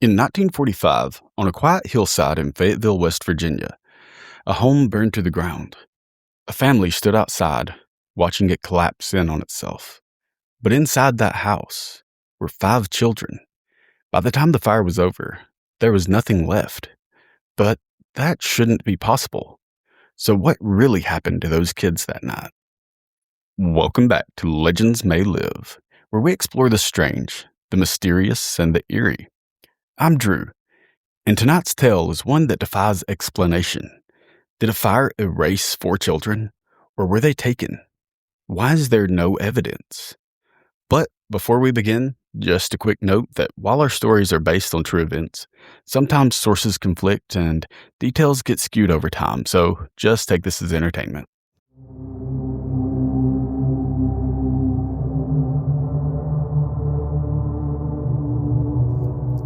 In 1945, on a quiet hillside in Fayetteville, West Virginia, a home burned to the ground. A family stood outside, watching it collapse in on itself. But inside that house were 5 children. By the time the fire was over, there was nothing left. But that shouldn't be possible. So what really happened to those kids that night? Welcome back to Legends May Live, where we explore the strange, the mysterious, and the eerie. I'm Drew, and tonight's tale is one that defies explanation. Did a fire erase 4 children, or were they taken? Why is there no evidence? But before we begin, just a quick note that while our stories are based on true events, sometimes sources conflict and details get skewed over time, so just take this as entertainment.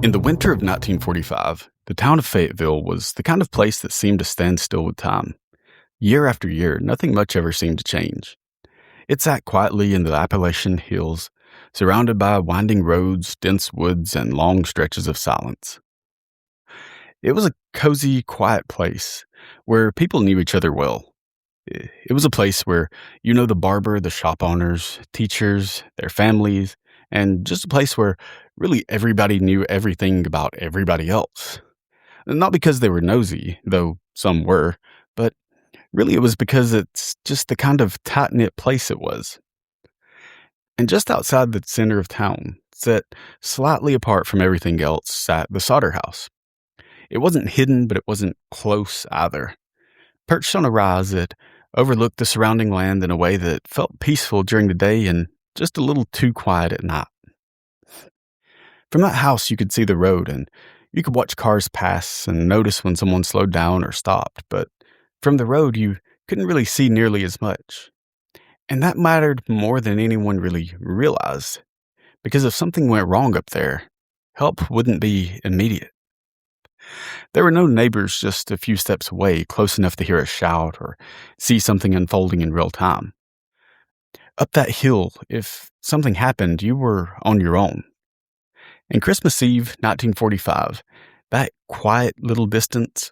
In the winter of 1945, the town of Fayetteville was the kind of place that seemed to stand still with time. Year after year, nothing much ever seemed to change. It sat quietly in the Appalachian hills, surrounded by winding roads, dense woods, and long stretches of silence. It was a cozy, quiet place where people knew each other well. It was a place where you know the barber, the shop owners, teachers, their families, and just a place where really everybody knew everything about everybody else. Not because they were nosy, though some were, but really it was because it's just the kind of tight-knit place it was. And just outside the center of town, set slightly apart from everything else, sat the Sodder house. It wasn't hidden, but it wasn't close either. Perched on a rise, it overlooked the surrounding land in a way that felt peaceful during the day and just a little too quiet at night. From that house, you could see the road, and you could watch cars pass and notice when someone slowed down or stopped, but from the road, you couldn't really see nearly as much. And that mattered more than anyone really realized, because if something went wrong up there, help wouldn't be immediate. There were no neighbors just a few steps away, close enough to hear a shout or see something unfolding in real time. Up that hill, if something happened, you were on your own. And Christmas Eve, 1945, that quiet little distance,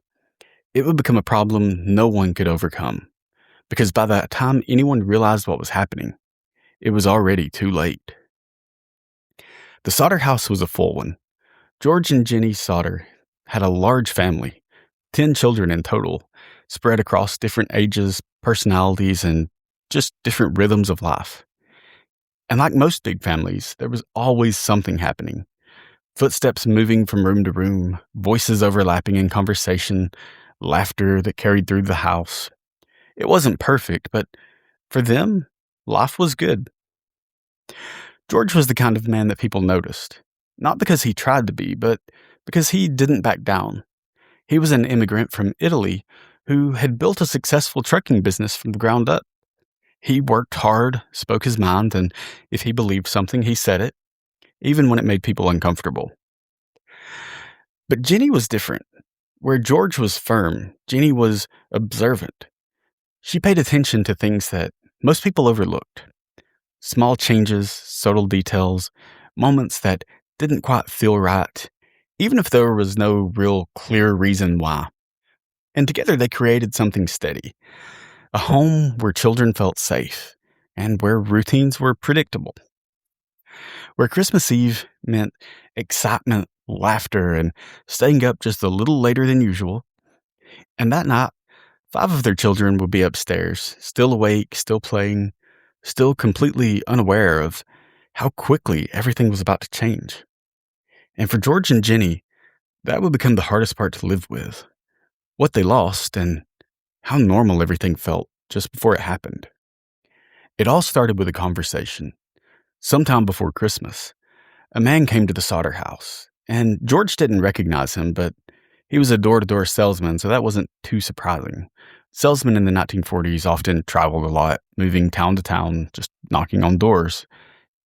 it would become a problem no one could overcome. Because by the time anyone realized what was happening, it was already too late. The Sodder house was a full one. George and Jenny Sodder had a large family, 10 children in total, spread across different ages, personalities, and just different rhythms of life. And like most big families, there was always something happening. Footsteps moving from room to room, voices overlapping in conversation, laughter that carried through the house. It wasn't perfect, but for them, life was good. George was the kind of man that people noticed, not because he tried to be, but because he didn't back down. He was an immigrant from Italy who had built a successful trucking business from the ground up. He worked hard, spoke his mind, and if he believed something, he said it, even when it made people uncomfortable. But Jenny was different. Where George was firm, Jenny was observant. She paid attention to things that most people overlooked. Small changes, subtle details, moments that didn't quite feel right, even if there was no real clear reason why. And together they created something steady. A home where children felt safe, and where routines were predictable. Where Christmas Eve meant excitement, laughter, and staying up just a little later than usual. And that night, 5 of their children would be upstairs, still awake, still playing, still completely unaware of how quickly everything was about to change. And for George and Jenny, that would become the hardest part to live with. What they lost and how normal everything felt just before it happened. It all started with a conversation. Sometime before Christmas, a man came to the Sodder house, and George didn't recognize him, but he was a door-to-door salesman, so that wasn't too surprising. Salesmen in the 1940s often traveled a lot, moving town to town, just knocking on doors.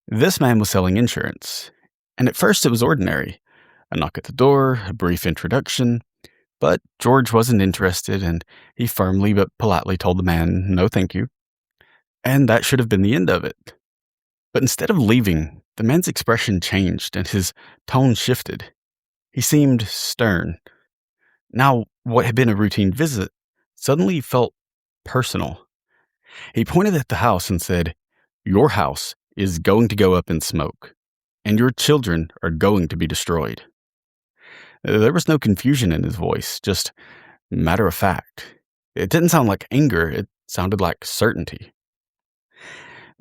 This man was selling insurance, and at first it was ordinary. A knock at the door, a brief introduction, but George wasn't interested, and he firmly but politely told the man, no thank you. And that should have been the end of it. But instead of leaving, the man's expression changed and his tone shifted. He seemed stern. Now, what had been a routine visit suddenly felt personal. He pointed at the house and said, "Your house is going to go up in smoke, and your children are going to be destroyed." There was no confusion in his voice, just matter of fact. It didn't sound like anger, it sounded like certainty.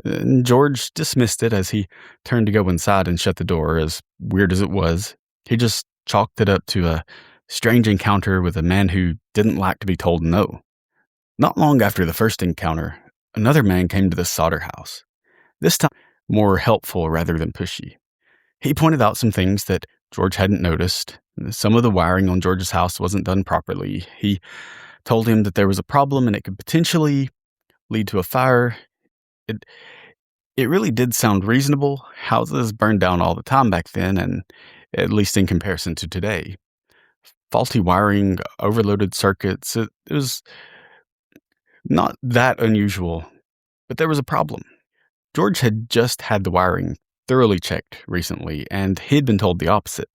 And George dismissed it as he turned to go inside and shut the door, as weird as it was. He just chalked it up to a strange encounter with a man who didn't like to be told no. Not long after the first encounter, another man came to the Sodder house, this time more helpful rather than pushy. He pointed out some things that George hadn't noticed. Some of the wiring on George's house wasn't done properly. He told him that there was a problem and it could potentially lead to a fire. It it really did sound reasonable. Houses burned down all the time back then, and at least in comparison to today. Faulty wiring, overloaded circuits, it was not that unusual, but there was a problem. George had just had the wiring thoroughly checked recently, and he'd been told the opposite.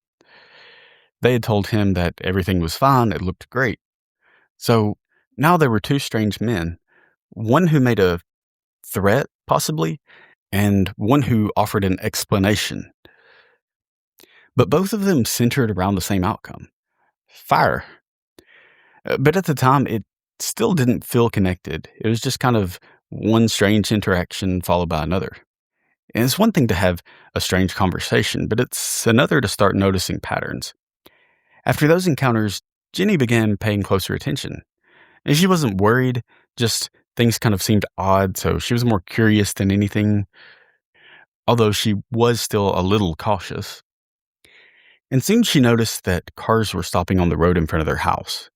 They had told him that everything was fine, it looked great. So now there were two strange men, one who made a threat, possibly, and one who offered an explanation. But both of them centered around the same outcome: fire. But at the time, it still didn't feel connected. It was just kind of one strange interaction followed by another. And it's one thing to have a strange conversation, but it's another to start noticing patterns. After those encounters, Jenny began paying closer attention. And she wasn't worried, just things kind of seemed odd, so she was more curious than anything, although she was still a little cautious. And soon she noticed that cars were stopping on the road in front of their house.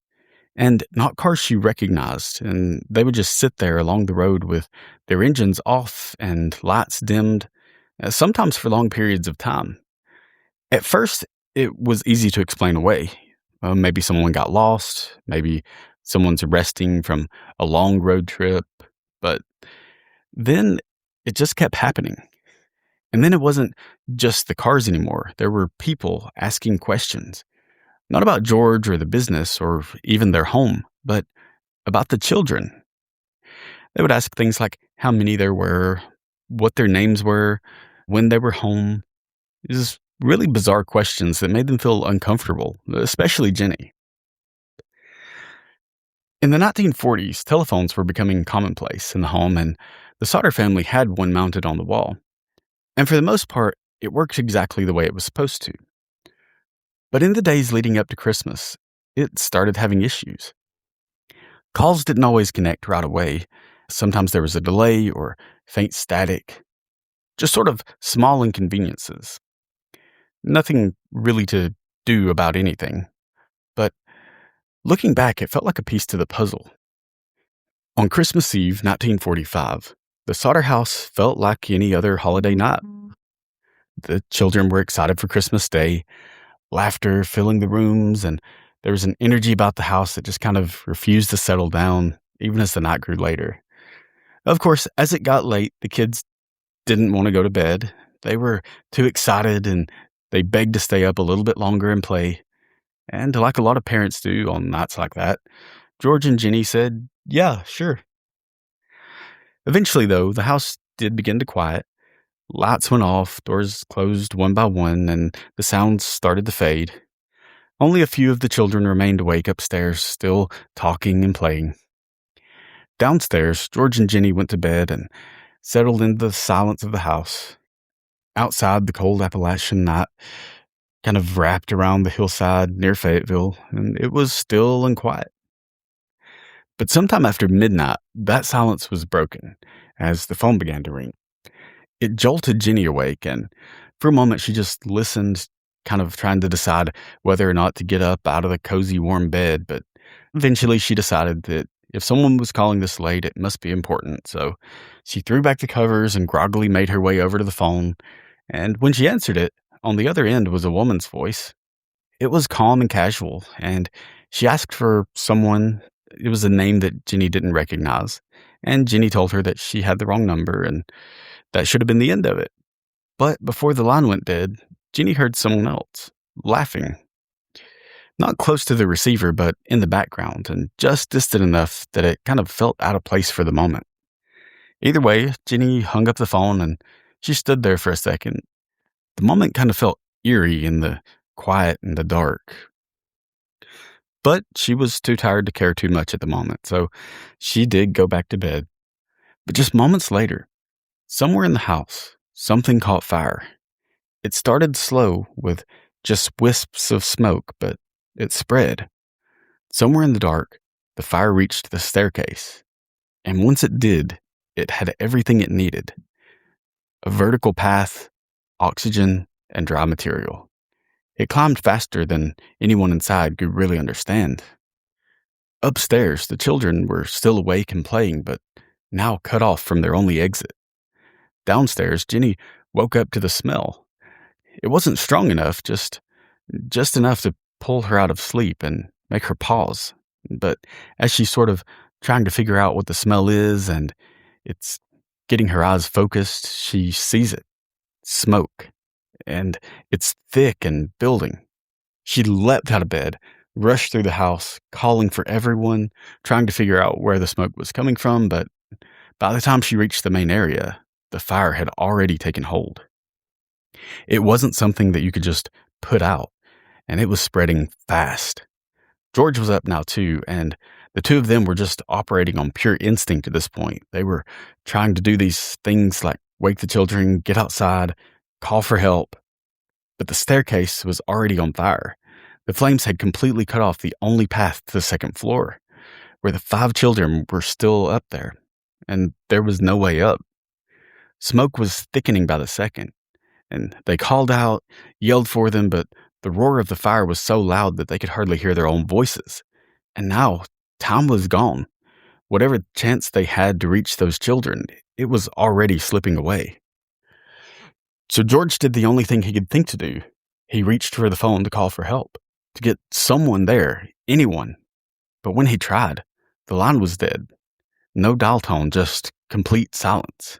And not cars she recognized, and they would just sit there along the road with their engines off and lights dimmed, sometimes for long periods of time. At first, it was easy to explain away. Maybe someone got lost, maybe someone's resting from a long road trip, but then it just kept happening. And then it wasn't just the cars anymore. There were people asking questions. Not about George or the business or even their home, but about the children. They would ask things like how many there were, what their names were, when they were home. These really bizarre questions that made them feel uncomfortable, especially Jenny. In the 1940s, telephones were becoming commonplace in the home, and the Sodder family had one mounted on the wall. And for the most part, it worked exactly the way it was supposed to. But in the days leading up to Christmas, it started having issues. Calls didn't always connect right away. Sometimes there was a delay or faint static. Just sort of small inconveniences. Nothing really to do about anything. But looking back, it felt like a piece to the puzzle. On Christmas Eve, 1945, the Sodder house felt like any other holiday night. The children were excited for Christmas Day, laughter filling the rooms, and there was an energy about the house that just kind of refused to settle down, even as the night grew later. Of course, as it got late, the kids didn't want to go to bed. They were too excited, and they begged to stay up a little bit longer and play. And like a lot of parents do on nights like that, George and Jenny said, "Yeah, sure." Eventually, though, the house did begin to quiet. Lights went off, doors closed one by one, and the sounds started to fade. Only a few of the children remained awake upstairs, still talking and playing. Downstairs, George and Jenny went to bed and settled into the silence of the house. Outside, the cold Appalachian night kind of wrapped around the hillside near Fayetteville, and it was still and quiet. But sometime after midnight, that silence was broken as the phone began to ring. It jolted Jenny awake, and for a moment she just listened, kind of trying to decide whether or not to get up out of the cozy warm bed, but eventually she decided that if someone was calling this late, it must be important, so she threw back the covers and groggily made her way over to the phone, and when she answered it, on the other end was a woman's voice. It was calm and casual, and she asked for someone. It was a name that Jenny didn't recognize, and Jenny told her that she had the wrong number, and that should have been the end of it. But before the line went dead, Jenny heard someone else laughing. Not close to the receiver, but in the background, and just distant enough that it kind of felt out of place for the moment. Either way, Jenny hung up the phone and she stood there for a second. The moment kind of felt eerie in the quiet and the dark. But she was too tired to care too much at the moment, so she did go back to bed. But just moments later, somewhere in the house, something caught fire. It started slow with just wisps of smoke, but it spread. Somewhere in the dark, the fire reached the staircase. And once it did, it had everything it needed: a vertical path, oxygen, and dry material. It climbed faster than anyone inside could really understand. Upstairs, the children were still awake and playing, but now cut off from their only exit. Downstairs, Jenny woke up to the smell. It wasn't strong enough, just enough to pull her out of sleep and make her pause. But as she's sort of trying to figure out what the smell is and it's getting her eyes focused, she sees it: smoke. And it's thick and building. She leapt out of bed, rushed through the house, calling for everyone, trying to figure out where the smoke was coming from, but by the time she reached the main area, the fire had already taken hold. It wasn't something that you could just put out, and it was spreading fast. George was up now too, and the two of them were just operating on pure instinct at this point. They were trying to do these things like wake the children, get outside, call for help. But the staircase was already on fire. The flames had completely cut off the only path to the second floor, where the 5 children were still up there, and there was no way up. Smoke was thickening by the second, and they called out, yelled for them, but the roar of the fire was so loud that they could hardly hear their own voices. And now, time was gone. Whatever chance they had to reach those children, it was already slipping away. So George did the only thing he could think to do. He reached for the phone to call for help, to get someone there, anyone. But when he tried, the line was dead. No dial tone, just complete silence.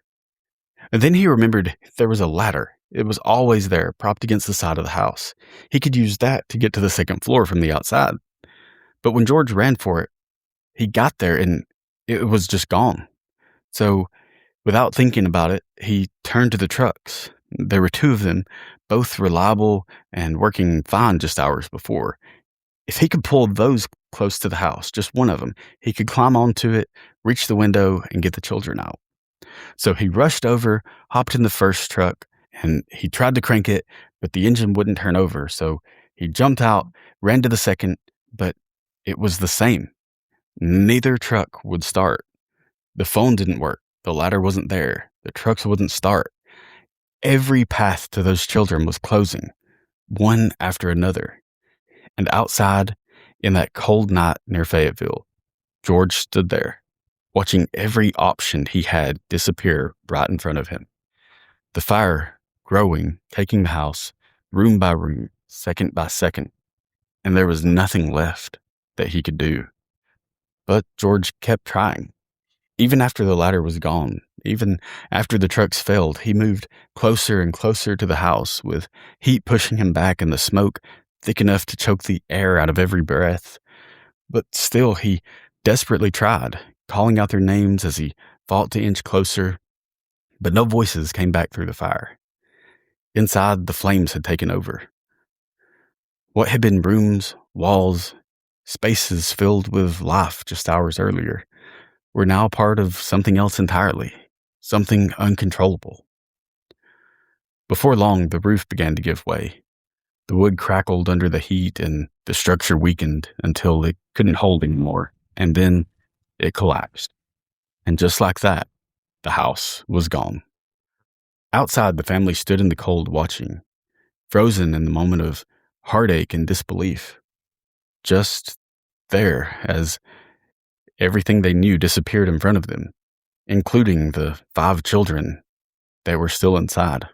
And then he remembered there was a ladder. It was always there, propped against the side of the house. He could use that to get to the second floor from the outside. But when George ran for it, he got there and it was just gone. So, without thinking about it, he turned to the trucks. There were 2 of them, both reliable and working fine just hours before. If he could pull those close to the house, just one of them, he could climb onto it, reach the window, and get the children out. So he rushed over, hopped in the first truck, and he tried to crank it, but the engine wouldn't turn over. So he jumped out, ran to the second, but it was the same. Neither truck would start. The phone didn't work. The ladder wasn't there. The trucks wouldn't start. Every path to those children was closing, one after another. And outside, in that cold night near Fayetteville, George stood there, watching every option he had disappear right in front of him. The fire growing, taking the house, room by room, second by second, and there was nothing left that he could do. But George kept trying. Even after the ladder was gone, even after the trucks failed, he moved closer and closer to the house, with heat pushing him back and the smoke thick enough to choke the air out of every breath. But still, he desperately tried, calling out their names as he fought to inch closer, but no voices came back through the fire. Inside, the flames had taken over. What had been rooms, walls, spaces filled with life just hours earlier were now part of something else entirely, something uncontrollable. Before long, the roof began to give way. The wood crackled under the heat and the structure weakened until it couldn't hold anymore, and then it collapsed. And just like that, the house was gone. Outside, the family stood in the cold watching, frozen in the moment of heartache and disbelief. Just there as everything they knew disappeared in front of them, including the 5 children that were still inside.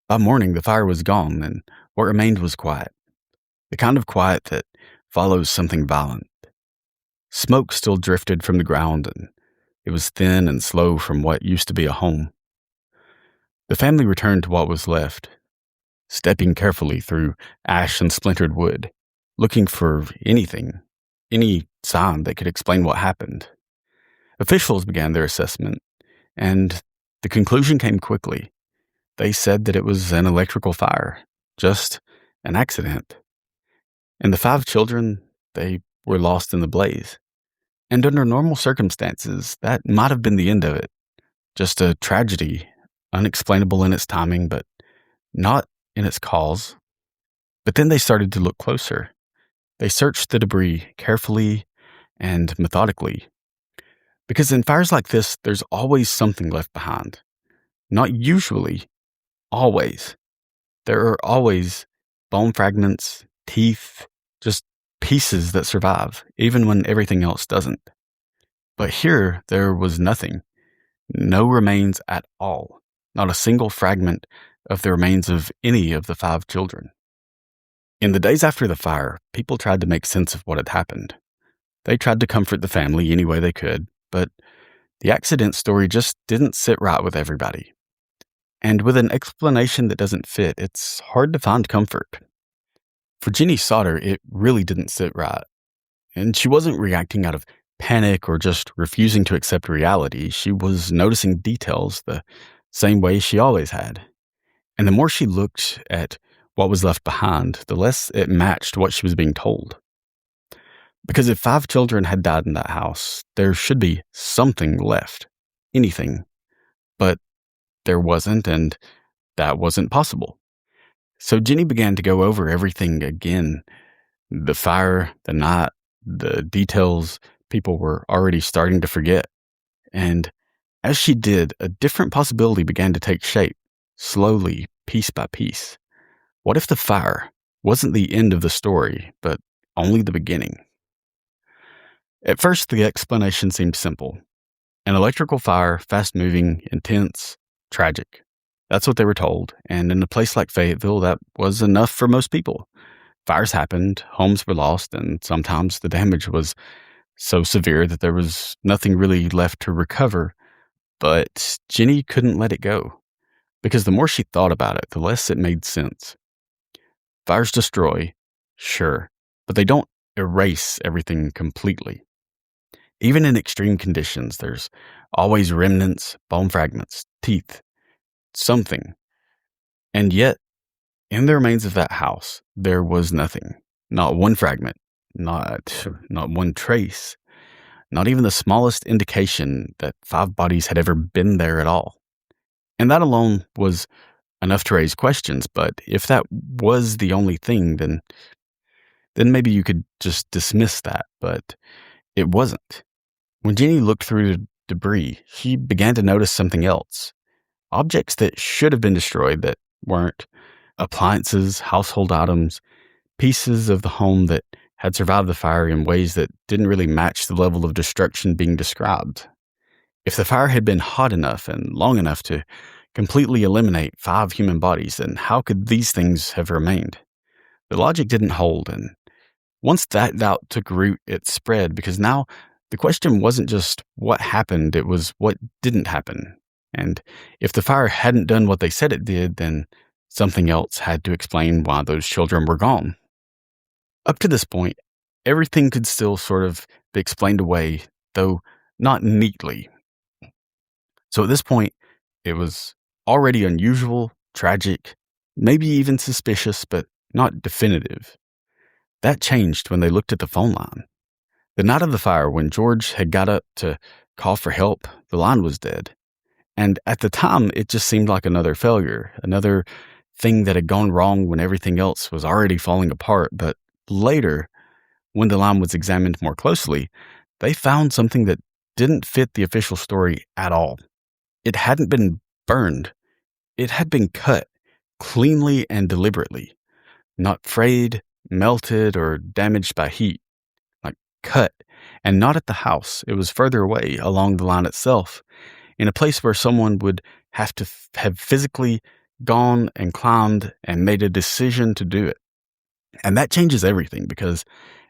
By morning, the fire was gone, and what remained was quiet. The kind of quiet that follows something violent. Smoke still drifted from the ground, and it was thin and slow from what used to be a home. The family returned to what was left. stepping carefully through ash and splintered wood, looking for anything, any sign that could explain what happened. Officials began their assessment, and the conclusion came quickly. They said that it was an electrical fire, just an accident. And the 5 children, they were lost in the blaze. And under normal circumstances, that might have been the end of it. Just a tragedy, unexplainable in its timing, but not in its cause. But then they started to look closer. They searched the debris carefully and methodically. Because in fires like this, there's always something left behind. Not usually, always. There are always bone fragments, teeth, just pieces that survive, even when everything else doesn't. But here, there was nothing. No remains at all. Not a single fragment of the remains of any of the 5 children. In the days after the fire, people tried to make sense of what had happened. They tried to comfort the family any way they could, but the accident story just didn't sit right with everybody. And with an explanation that doesn't fit, it's hard to find comfort. For Jenny Sodder, it really didn't sit right. And she wasn't reacting out of panic or just refusing to accept reality. She was noticing details the same way she always had. And the more she looked at what was left behind, the less it matched what she was being told. Because if 5 children had died in that house, there should be something left. Anything. But there wasn't, and that wasn't possible. So Jenny began to go over everything again. The fire, the night, the details people were already starting to forget. And as she did, a different possibility began to take shape, slowly, piece by piece. What if the fire wasn't the end of the story, but only the beginning? At first, the explanation seemed simple. An electrical fire, fast-moving, intense, tragic. That's what they were told, and in a place like Fayetteville, that was enough for most people. Fires happened, homes were lost, and sometimes the damage was so severe that there was nothing really left to recover. But Jenny couldn't let it go, because the more she thought about it, the less it made sense. Fires destroy, sure, but they don't erase everything completely. Even in extreme conditions, there's always remnants, bone fragments, teeth, something. And yet, in the remains of that house, there was nothing. Not one fragment, not one trace, not even the smallest indication that 5 bodies had ever been there at all. And that alone was enough to raise questions, but if that was the only thing, then maybe you could just dismiss that, but it wasn't. When Jenny looked through the debris, she began to notice something else. Objects that should have been destroyed that weren't. Appliances, household items, pieces of the home that had survived the fire in ways that didn't really match the level of destruction being described. If the fire had been hot enough and long enough to completely eliminate 5 human bodies, then how could these things have remained? The logic didn't hold, and once that doubt took root, it spread, because now the question wasn't just what happened, it was what didn't happen. And if the fire hadn't done what they said it did, then something else had to explain why those children were gone. Up to this point, everything could still sort of be explained away, though not neatly. So at this point, it was already unusual, tragic, maybe even suspicious, but not definitive. That changed when they looked at the phone line. The night of the fire, when George had got up to call for help, the line was dead. And at the time, it just seemed like another failure, another thing that had gone wrong when everything else was already falling apart. But later, when the line was examined more closely, they found something that didn't fit the official story at all. It hadn't been burned. It had been cut cleanly and deliberately, not frayed, melted, or damaged by heat. Like cut, and not at the house. It was further away along the line itself, in a place where someone would have to have physically gone and climbed and made a decision to do it. And that changes everything, because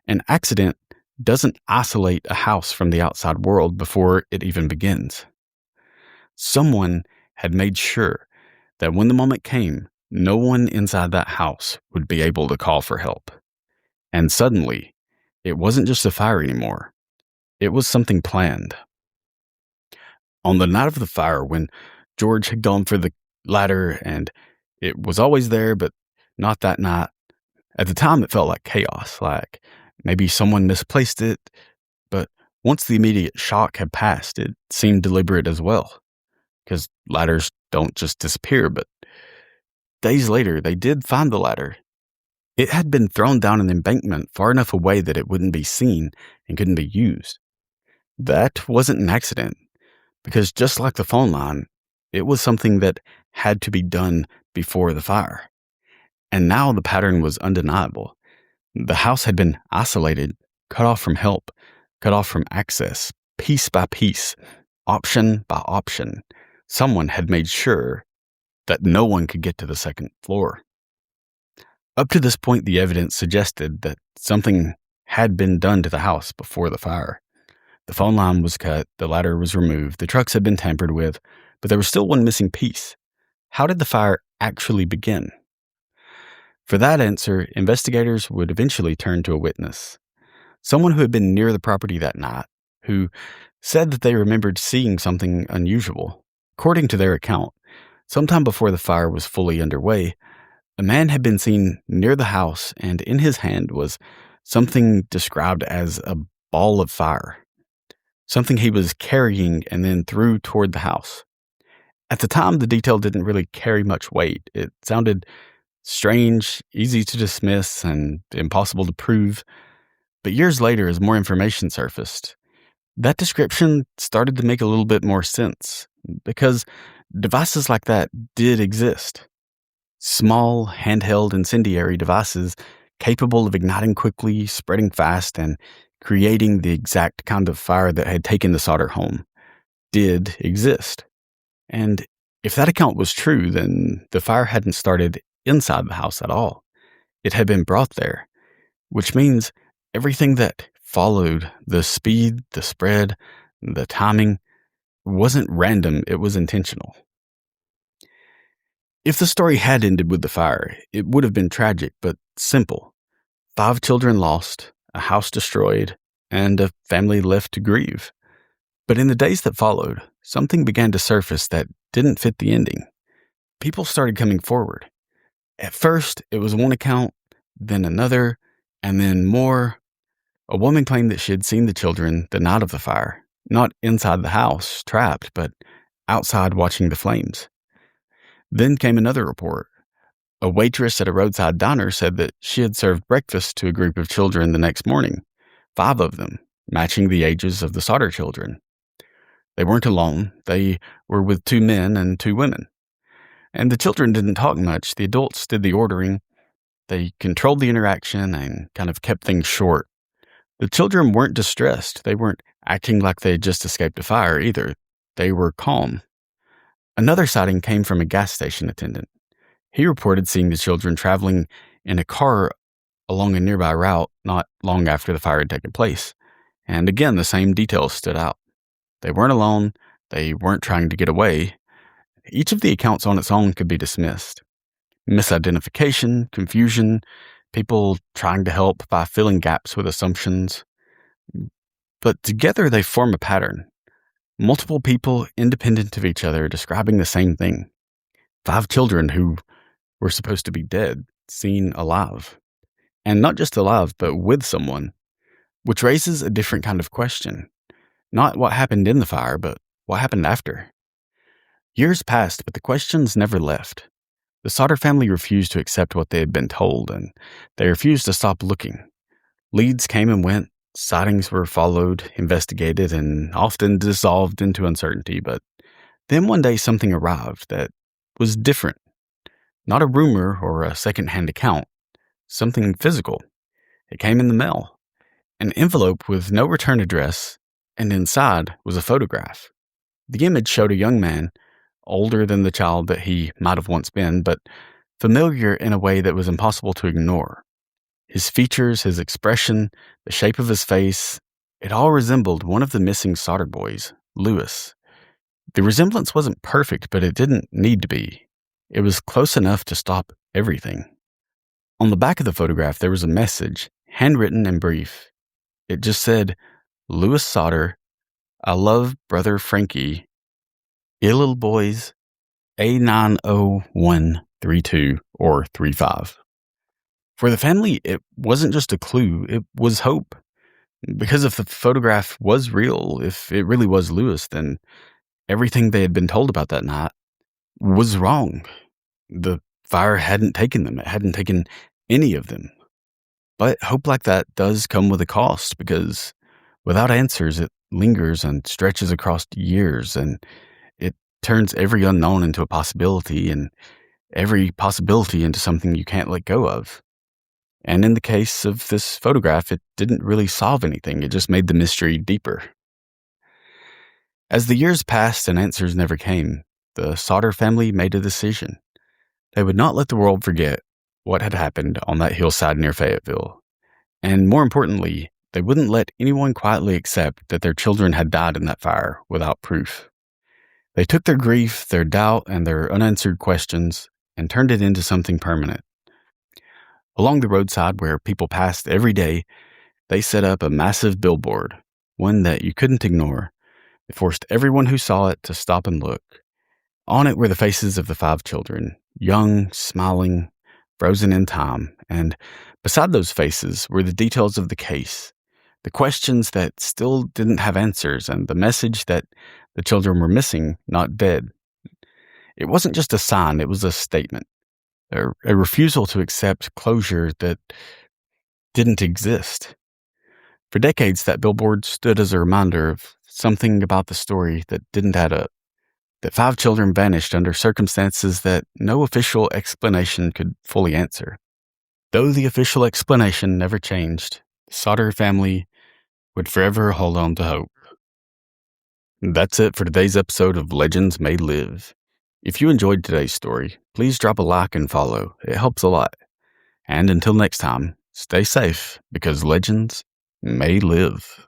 an accident doesn't isolate a house from the outside world before it even begins. Someone had made sure that when the moment came, no one inside that house would be able to call for help. And suddenly, it wasn't just a fire anymore. It was something planned. On the night of the fire, when George had gone for the ladder and it was always there, but not that night, at the time it felt like chaos, like maybe someone misplaced it. But once the immediate shock had passed, it seemed deliberate as well, because ladders don't just disappear. But days later, they did find the ladder. It had been thrown down an embankment far enough away that it wouldn't be seen and couldn't be used. That wasn't an accident, because just like the phone line, it was something that had to be done before the fire. And now the pattern was undeniable. The house had been isolated, cut off from help, cut off from access, piece by piece, option by option. Someone had made sure that no one could get to the second floor. Up to this point, the evidence suggested that something had been done to the house before the fire. The phone line was cut, the ladder was removed, the trucks had been tampered with, but there was still one missing piece. How did the fire actually begin? For that answer, investigators would eventually turn to a witness, someone who had been near the property that night, who said that they remembered seeing something unusual. According to their account, sometime before the fire was fully underway, a man had been seen near the house, and in his hand was something described as a ball of fire, something he was carrying and then threw toward the house. At the time, the detail didn't really carry much weight. It sounded strange, easy to dismiss, and impossible to prove. But years later, as more information surfaced, that description started to make a little bit more sense, because devices like that did exist. Small, handheld incendiary devices capable of igniting quickly, spreading fast, and creating the exact kind of fire that had taken the Sodder home did exist. And if that account was true, then the fire hadn't started inside the house at all. It had been brought there, which means everything that followed, the speed, the spread, the timing, wasn't random, it was intentional. If the story had ended with the fire, it would have been tragic, but simple. 5 children lost, a house destroyed, and a family left to grieve. But in the days that followed, something began to surface that didn't fit the ending. People started coming forward. At first, it was one account, then another, and then more. A woman claimed that she had seen the children the night of the fire, not inside the house, trapped, but outside watching the flames. Then came another report. A waitress at a roadside diner said that she had served breakfast to a group of children the next morning, 5 of them, matching the ages of the Sodder children. They weren't alone. They were with 2 men and 2 women. And the children didn't talk much. The adults did the ordering. They controlled the interaction and kind of kept things short. The children weren't distressed. They weren't acting like they had just escaped a fire either. They were calm. Another sighting came from a gas station attendant. He reported seeing the children traveling in a car along a nearby route not long after the fire had taken place. And again, the same details stood out. They weren't alone. They weren't trying to get away. Each of the accounts on its own could be dismissed. Misidentification, confusion, people trying to help by filling gaps with assumptions. But together they form a pattern. Multiple people independent of each other describing the same thing. 5 children who were supposed to be dead, seen alive. And not just alive, but with someone. Which raises a different kind of question. Not what happened in the fire, but what happened after. Years passed, but the questions never left. The Sodder family refused to accept what they had been told, and they refused to stop looking. Leads came and went, sightings were followed, investigated, and often dissolved into uncertainty, but then one day something arrived that was different. Not a rumor or a second-hand account, something physical. It came in the mail. An envelope with no return address, and inside was a photograph. The image showed a young man, older than the child that he might have once been, but familiar in a way that was impossible to ignore. His features, his expression, the shape of his face, it all resembled one of the missing Sodder boys, Lewis. The resemblance wasn't perfect, but it didn't need to be. It was close enough to stop everything. On the back of the photograph, there was a message, handwritten and brief. It just said, Louis Sodder, I love brother Frankie, little boys, A90132 or 35. For the family, it wasn't just a clue, it was hope. Because if the photograph was real, if it really was Louis, then everything they had been told about that night was wrong. The fire hadn't taken them. It hadn't taken any of them. But hope like that does come with a cost, because without answers, it lingers and stretches across years, and it turns every unknown into a possibility, and every possibility into something you can't let go of. And in the case of this photograph, it didn't really solve anything. It just made the mystery deeper. As the years passed and answers never came, the Sodder family made a decision. They would not let the world forget what had happened on that hillside near Fayetteville. And more importantly, they wouldn't let anyone quietly accept that their children had died in that fire without proof. They took their grief, their doubt, and their unanswered questions and turned it into something permanent. Along the roadside where people passed every day, they set up a massive billboard, one that you couldn't ignore. It forced everyone who saw it to stop and look. On it were the faces of the 5 children, young, smiling, frozen in time, and beside those faces were the details of the case, the questions that still didn't have answers, and the message that the children were missing, not dead. It wasn't just a sign, it was a statement, a refusal to accept closure that didn't exist. For decades, that billboard stood as a reminder of something about the story that didn't add up, that 5 children vanished under circumstances that no official explanation could fully answer. Though the official explanation never changed, the Sodder family would forever hold on to hope. That's it for today's episode of Legends May Live. If you enjoyed today's story, please drop a like and follow. It helps a lot. And until next time, stay safe, because legends may live.